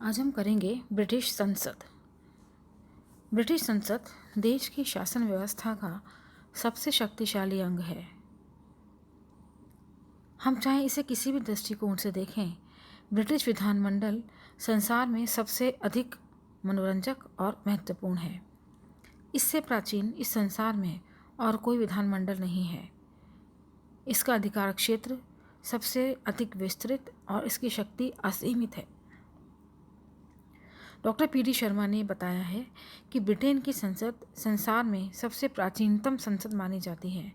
आज हम करेंगे ब्रिटिश संसद। ब्रिटिश संसद देश की शासन व्यवस्था का सबसे शक्तिशाली अंग है। हम चाहे इसे किसी भी दृष्टिकोण से देखें, ब्रिटिश विधानमंडल संसार में सबसे अधिक मनोरंजक और महत्वपूर्ण है। इससे प्राचीन इस संसार में और कोई विधानमंडल नहीं है। इसका अधिकार क्षेत्र सबसे अधिक विस्तृत और इसकी शक्ति असीमित है। Doctor PD. शर्मा ने बताया है कि ब्रिटेन की संसद संसार में सबसे प्राचीनतम संसद मानी जाती है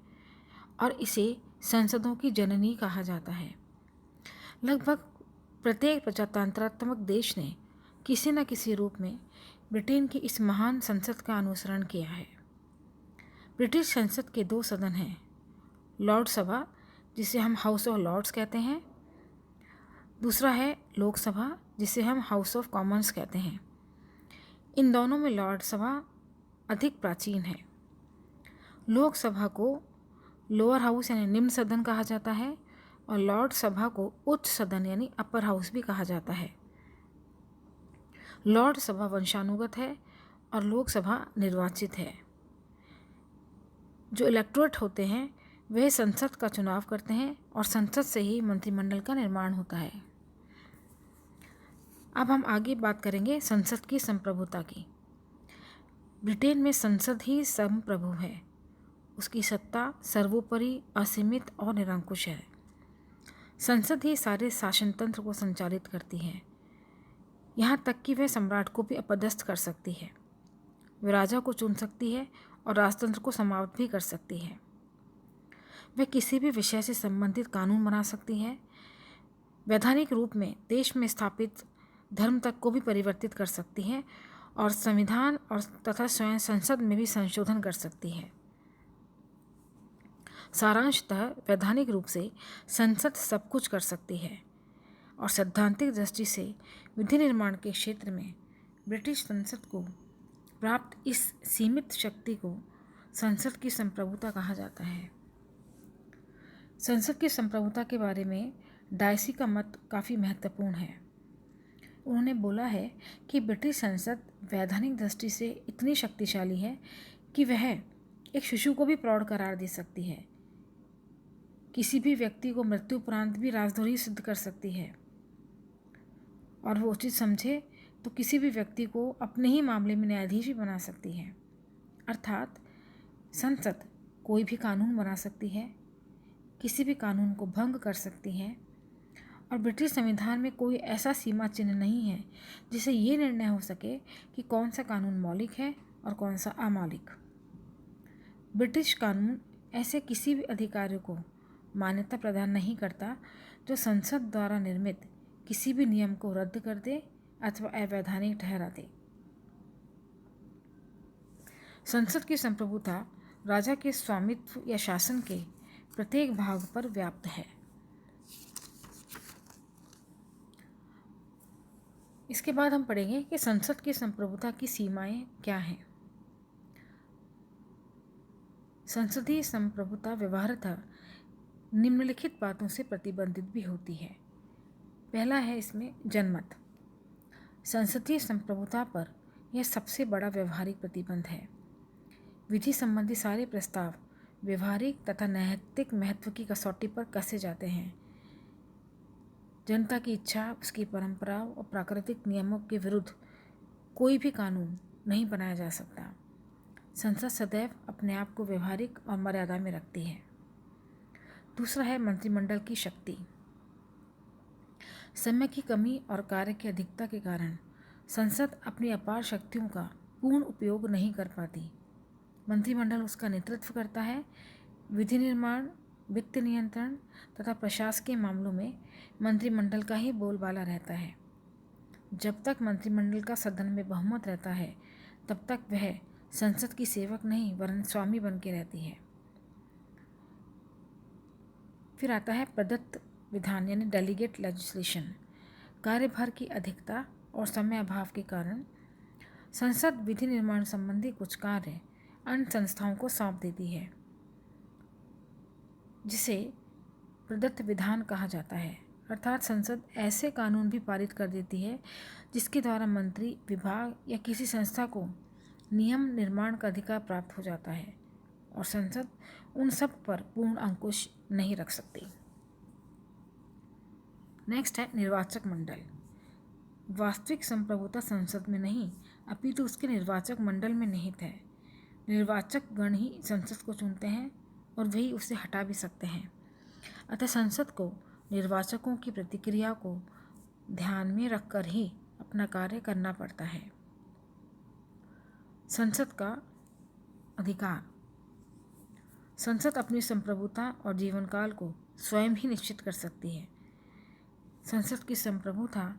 और इसे संसदों की जननी कहा जाता है। लगभग प्रत्येक प्रजातंत्रात्मक देश ने किसी न किसी रूप में ब्रिटेन की इस महान संसद का अनुसरण किया है। ब्रिटिश संसद के दो सदन हैं, लॉर्ड सभा जिसे हम हाउस ऑफ लॉर्ड्स कहते हैं, दूसरा है लोकसभा जिसे हम हाउस ऑफ कॉमन्स कहते हैं। इन दोनों में लॉर्ड सभा अधिक प्राचीन है। लोकसभा को लोअर हाउस यानी निम्न सदन कहा जाता है और लॉर्ड सभा को उच्च सदन यानी अपर हाउस भी कहा जाता है। लॉर्ड सभा वंशानुगत है और लोकसभा निर्वाचित है। जो इलेक्टोरेट होते हैं वह संसद का चुनाव करते हैं और संसद से ही मंत्रिमंडल का निर्माण होता है। अब हम आगे बात करेंगे संसद की संप्रभुता की। ब्रिटेन में संसद ही संप्रभु है। उसकी सत्ता सर्वोपरि, असीमित और निरंकुश है। संसद ही सारे शासन तंत्र को संचालित करती है। यहाँ तक कि वह सम्राट को भी अपदस्थ कर सकती है। वह राजा को चुन सकती है और राजतंत्र को समाप्त भी कर सकती है। वह किसी भी विषय से संबंधित कानून बना सकती है। वैधानिक रूप में देश में स्थापित धर्म तक को भी परिवर्तित कर सकती है और संविधान और तथा स्वयं संसद में भी संशोधन कर सकती है। सारांशतः वैधानिक रूप से संसद सब कुछ कर सकती है और सैद्धांतिक दृष्टि से विधि निर्माण के क्षेत्र में ब्रिटिश संसद को प्राप्त इस सीमित शक्ति को संसद की संप्रभुता कहा जाता है। संसद की संप्रभुता के बारे में डायसी का मत काफ़ी महत्वपूर्ण है। उन्होंने बोला है कि ब्रिटिश संसद वैधानिक दृष्टि से इतनी शक्तिशाली है कि वह एक शिशु को भी प्रौढ़ करार दे सकती है, किसी भी व्यक्ति को मृत्यु उपरांत भी राजद्रोही सिद्ध कर सकती है और वो उचित समझे तो किसी भी व्यक्ति को अपने ही मामले में न्यायाधीश भी बना सकती है। अर्थात संसद कोई भी कानून बना सकती है, किसी भी कानून को भंग कर सकती है और ब्रिटिश संविधान में कोई ऐसा सीमा चिन्ह नहीं है जिसे ये निर्णय हो सके कि कौन सा कानून मौलिक है और कौन सा अमौलिक। ब्रिटिश कानून ऐसे किसी भी अधिकारी को मान्यता प्रदान नहीं करता जो संसद द्वारा निर्मित किसी भी नियम को रद्द कर दे अथवा अवैधानिक ठहरा दे। संसद की संप्रभुता राजा के स्वामित्व या शासन के प्रत्येक भाग पर व्याप्त है। इसके बाद हम पढ़ेंगे कि संसद की संप्रभुता की सीमाएं क्या हैं। संसदीय संप्रभुता व्यवहारतः निम्नलिखित बातों से प्रतिबंधित भी होती है। पहला है इसमें जनमत। संसदीय संप्रभुता पर यह सबसे बड़ा व्यवहारिक प्रतिबंध है। विधि संबंधी सारे प्रस्ताव व्यवहारिक तथा नैतिक महत्व की कसौटी पर कसे जाते हैं। जनता की इच्छा, उसकी परंपराओं और प्राकृतिक नियमों के विरुद्ध कोई भी कानून नहीं बनाया जा सकता। संसद सदैव अपने आप को व्यवहारिक और मर्यादा में रखती है। दूसरा है मंत्रिमंडल की शक्ति। समय की कमी और कार्य की अधिकता के कारण संसद अपनी अपार शक्तियों का पूर्ण उपयोग नहीं कर पाती। मंत्रिमंडल उसका नेतृत्व करता है। विधि निर्माण, वित्त नियंत्रण तथा प्रशासकीय मामलों में मंत्रिमंडल का ही बोलबाला रहता है। जब तक मंत्रिमंडल का सदन में बहुमत रहता है तब तक वह संसद की सेवक नहीं वरन स्वामी बन के रहती है। फिर आता है प्रदत्त विधान यानी डेलीगेट लेजिस्लेशन। कार्यभार की अधिकता और समय अभाव के कारण संसद विधि निर्माण संबंधी कुछ कार्य अन्य संस्थाओं को सौंप देती है, जिसे प्रदत्त विधान कहा जाता है। अर्थात संसद ऐसे कानून भी पारित कर देती है जिसके द्वारा मंत्री, विभाग या किसी संस्था को नियम निर्माण का अधिकार प्राप्त हो जाता है और संसद उन सब पर पूर्ण अंकुश नहीं रख सकती। नेक्स्ट है निर्वाचक मंडल। वास्तविक संप्रभुता संसद में नहीं अपितु उसके निर्वाचक मंडल में निहित है। निर्वाचक गण ही संसद को चुनते हैं और वही उसे हटा भी सकते हैं। अतः संसद को निर्वाचकों की प्रतिक्रिया को ध्यान में रखकर ही अपना कार्य करना पड़ता है। संसद का अधिकार। संसद अपनी संप्रभुता और जीवनकाल को स्वयं ही निश्चित कर सकती है। संसद की संप्रभुता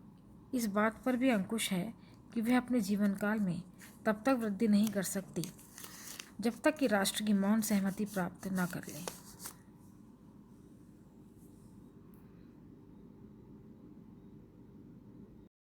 इस बात पर भी अंकुश है कि वह अपने जीवनकाल में तब तक वृद्धि नहीं कर सकती जब तक कि राष्ट्र की मौन सहमति प्राप्त न कर ले।